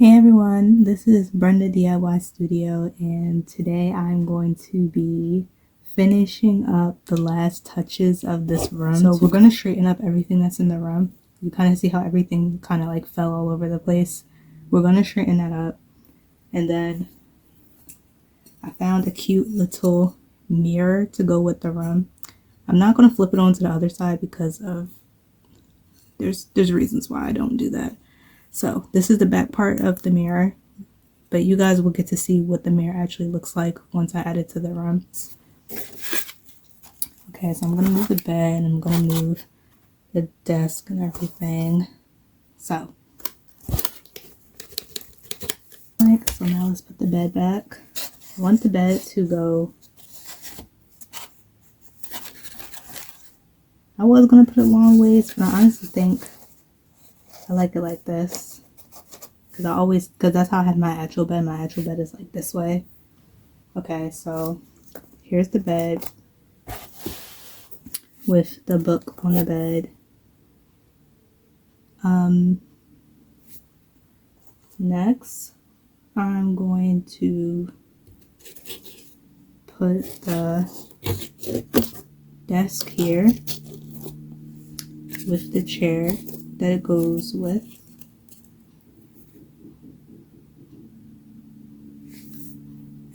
Hey everyone, this is Brenda DIY Studio, and today I'm going to be finishing up the last touches of this room. So we're going to straighten up everything that's in the room. You kind of see how everything kind of like fell all over the place. We're going to straighten that up. And then I found a cute little mirror to go with the room. I'm not going to flip it onto the other side because of there's reasons why I don't do that. So this is the back part of the mirror, but you guys will get to see what the mirror actually looks like once I add it to the room. Okay, so I'm going to move the bed and I'm going to move the desk and everything. So now let's put the bed back. I want the bed to go. I was going to put it long ways, but I honestly think I like it like this. Because that's how I have my actual bed. My actual bed is like this way. Okay, so here's the bed with the book on the bed. Next, I'm going to put the desk here with the chair that it goes with.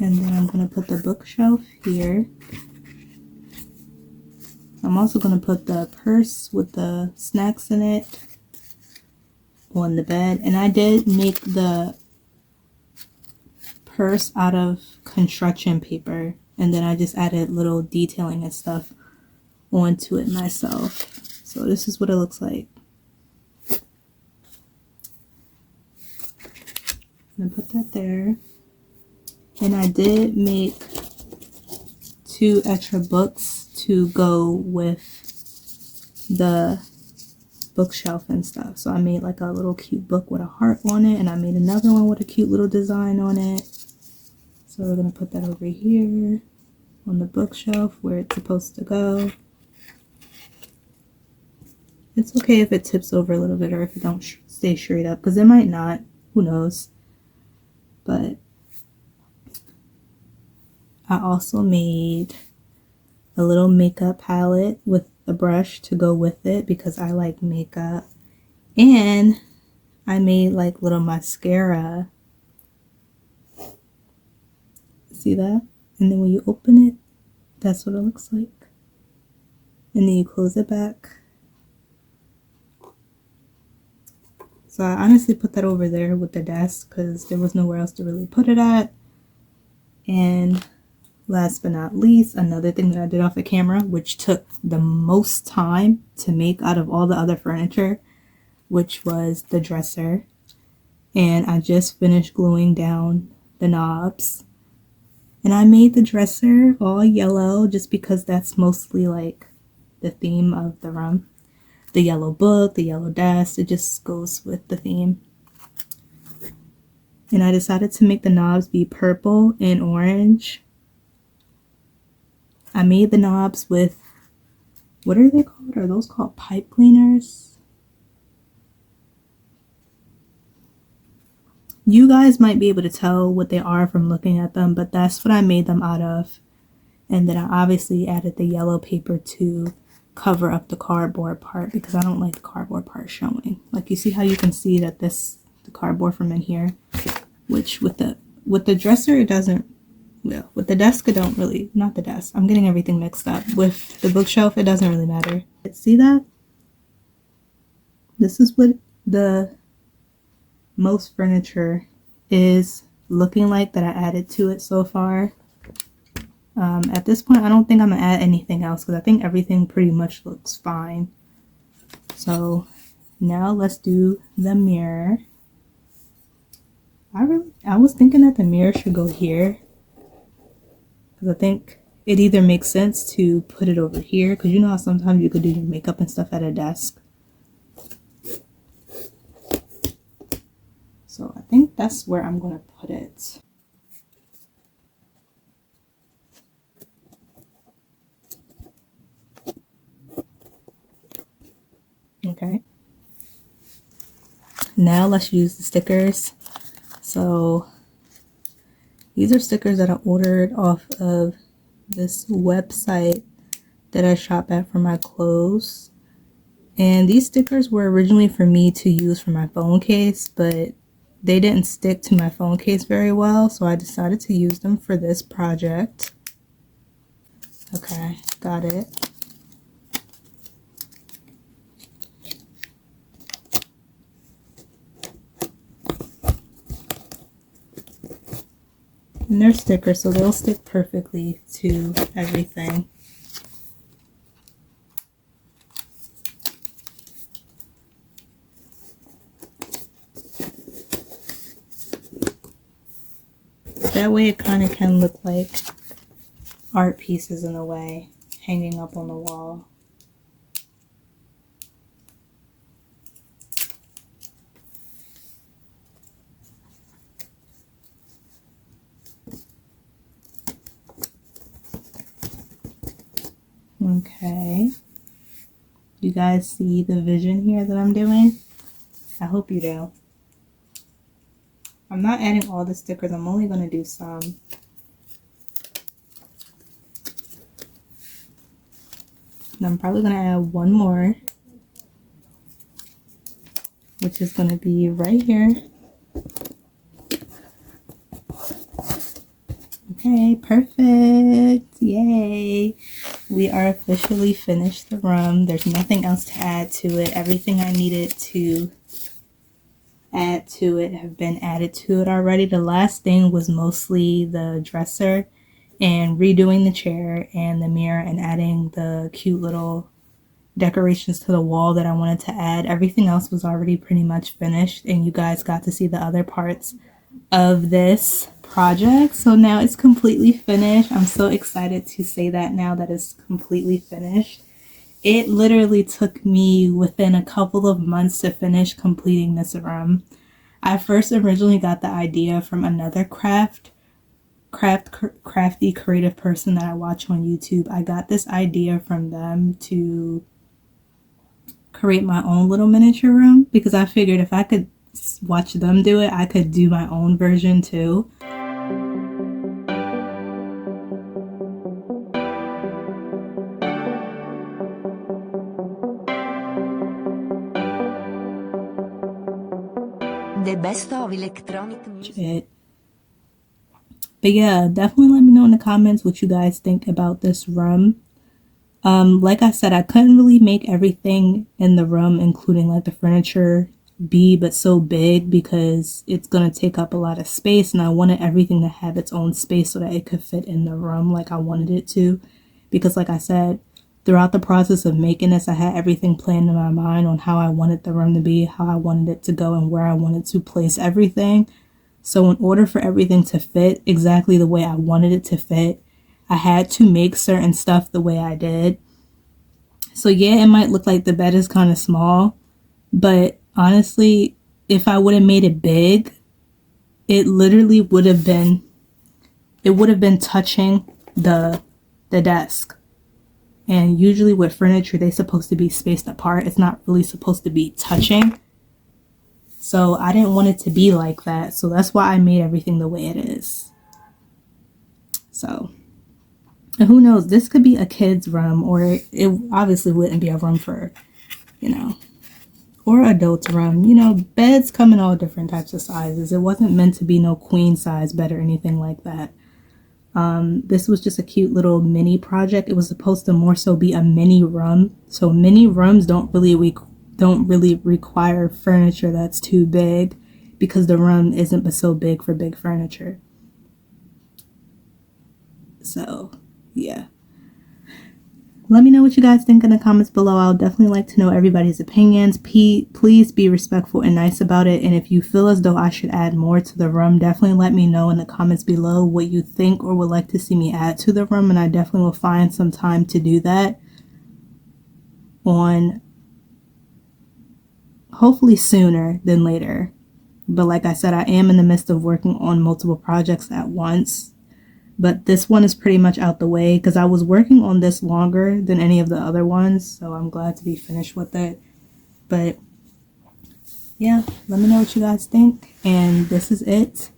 And then I'm going to put the bookshelf here. I'm also going to put the purse with the snacks in it on the bed. And I did make the purse out of construction paper. And then I just added little detailing and stuff onto it myself. So this is what it looks like. I'm going to put that there. And I did make 2 extra books to go with the bookshelf and stuff. So I made like a little cute book with a heart on it, and I made another one with a cute little design on it. So we're going to put that over here on the bookshelf where it's supposed to go. It's okay if it tips over a little bit or if it don't stay straight up, because it might not. Who knows? But I also made a little makeup palette with a brush to go with it because I like makeup. And I made like little mascara. See that? And then when you open it, that's what it looks like. And then you close it back. So I honestly put that over there with the desk because there was nowhere else to really put it at. And last but not least, another thing that I did off the camera, which took the most time to make out of all the other furniture, which was the dresser. And I just finished gluing down the knobs. And I made the dresser all yellow just because that's mostly like the theme of the room. The yellow book, the yellow desk, it just goes with the theme. And I decided to make the knobs be purple and orange. I made the knobs with, what are they called? Are those called pipe cleaners? You guys might be able to tell what they are from looking at them, but that's what I made them out of. And then I obviously added the yellow paper to cover up the cardboard part because I don't like the cardboard part showing. Like you see how you can see that the cardboard from in here, which with the dresser it doesn't. Well, with the desk, it don't really, not the desk. I'm getting everything mixed up. With the bookshelf, it doesn't really matter. See that? This is what the most furniture is looking like that I added to it so far. At this point, I don't think I'm going to add anything else because I think everything pretty much looks fine. So now let's do the mirror. I was thinking that the mirror should go here. Because I think it either makes sense to put it over here. Because you know how sometimes you could do your makeup and stuff at a desk. So I think that's where I'm going to put it. Okay. Now let's use the stickers. So these are stickers that I ordered off of this website that I shop at for my clothes. And these stickers were originally for me to use for my phone case, but they didn't stick to my phone case very well, so I decided to use them for this project. Okay, got it. And they're stickers, so they'll stick perfectly to everything. That way it kind of can look like art pieces in a way, hanging up on the wall. Okay. You guys see the vision here that I'm doing? I hope you do. I'm not adding all the stickers, I'm only going to do some. And I'm probably going to add one more, which is going to be right here. Okay, perfect. Yay. We are officially finished the room. There's nothing else to add to it. Everything I needed to add to it have been added to it already. The last thing was mostly the dresser and redoing the chair and the mirror and adding the cute little decorations to the wall that I wanted to add. Everything else was already pretty much finished, and you guys got to see the other parts of this project. So now it's completely finished. I'm so excited to say that now that it's completely finished. It literally took me within a couple of months to finish completing this room. I first originally got the idea from another crafty creative person that I watch on YouTube. I got this idea from them to create my own little miniature room because I figured if I could watch them do it, I could do my own version too. The best of electronic music. But yeah, definitely let me know in the comments what you guys think about this room. Like I said, I couldn't really make everything in the room, including like the furniture, but so big because it's going to take up a lot of space, and I wanted everything to have its own space so that it could fit in the room like I wanted it to. Because like I said, throughout the process of making this, I had everything planned in my mind on how I wanted the room to be, how I wanted it to go, and where I wanted to place everything. So in order for everything to fit exactly the way I wanted it to fit, I had to make certain stuff the way I did. So yeah, it might look like the bed is kind of small, but honestly, if I would have made it big, it literally would have been touching the desk. And usually with furniture, they're supposed to be spaced apart. It's not really supposed to be touching. So I didn't want it to be like that. So that's why I made everything the way it is. So, and who knows, this could be a kid's room, or it obviously wouldn't be a room for, or adult's room. Beds come in all different types of sizes. It wasn't meant to be no queen size bed or anything like that. This was just a cute little mini project. It was supposed to more so be a mini room. So mini rooms don't really require furniture that's too big because the room isn't but so big for big furniture. So yeah, let me know what you guys think in the comments below. I'll definitely like to know everybody's opinions. Please be respectful and nice about it, and if you feel as though I should add more to the room, definitely let me know in the comments below what you think or would like to see me add to the room, and I definitely will find some time to do that on hopefully sooner than later. But like I said, I am in the midst of working on multiple projects at once. But this one is pretty much out the way because I was working on this longer than any of the other ones. So I'm glad to be finished with it. But yeah, let me know what you guys think. And this is it.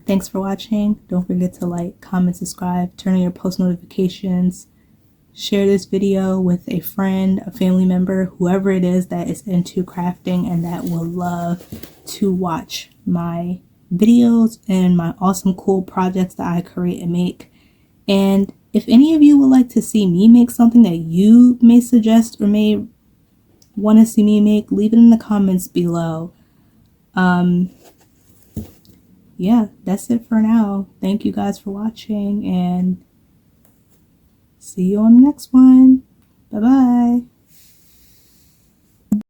Thanks for watching. Don't forget to like, comment, subscribe, turn on your post notifications, share this video with a friend, a family member, whoever it is that is into crafting and that will love to watch my videos and my awesome cool projects that I create and make. And if any of you would like to see me make something that you may suggest or may want to see me make, leave it in the comments below. Yeah, that's it for now. Thank you guys for watching and see you on the next one. Bye bye.